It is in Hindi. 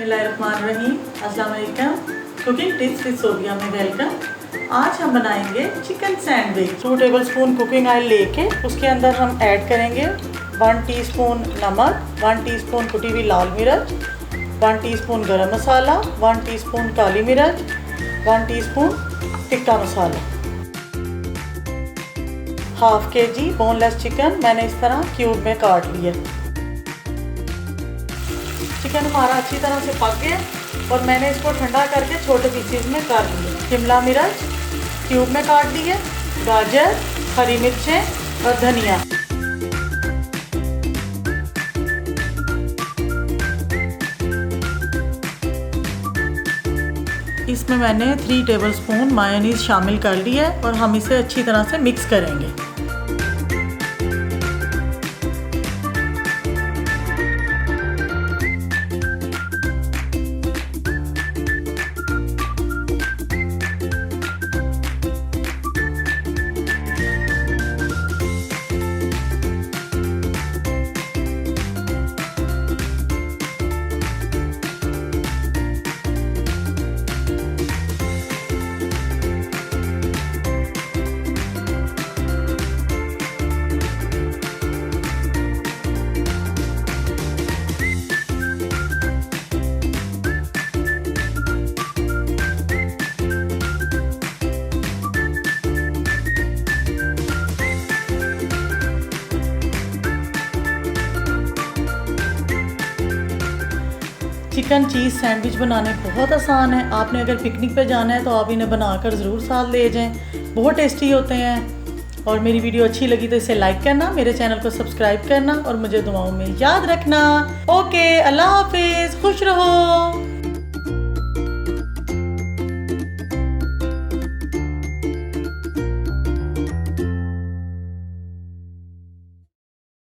बिस्मिल्लाहिर्रहमानिर्रहीम, अस्सलाम वालेकुम। कुकिंग टिप्स विद सोबिया में वेलकम। आज हम बनाएंगे chicken sandwich. 2 tablespoon cooking oil लेके उसके अंदर हम ऐड करेंगे 1 टीस्पून नमक, 1 टीस्पून कुटी हुई लाल मिर्च, 1 टीस्पून गरम मसाला, 1 टीस्पून काली मिर्च, 1 teaspoon tikka masala. Half kg boneless chicken मैंने इस तरह क्यूब में काट लिया। चिकन हमारा अच्छी तरह से पक गया और मैंने इसको ठंडा करके छोटे पीसेस में कर लिए। शिमला मिर्च क्यूब में काट ली है, गाजर, हरी मिर्चें और धनिया। इसमें मैंने 3 टेबलस्पून मायोनीज शामिल कर ली है और हम इसे अच्छी तरह से मिक्स करेंगे। चिकन चीज़ सैंडविच बनाने बहुत आसान है। आपने अगर पिकनिक पे जाना है तो आप इन्हें बनाकर ज़रूर साथ ले जाएं, बहुत टेस्टी होते हैं। और मेरी वीडियो अच्छी लगी तो इसे लाइक करना, मेरे चैनल को सब्सक्राइब करना और मुझे दुआओं में याद रखना। ओके, अल्लाह हाफिज़, खुश रहो।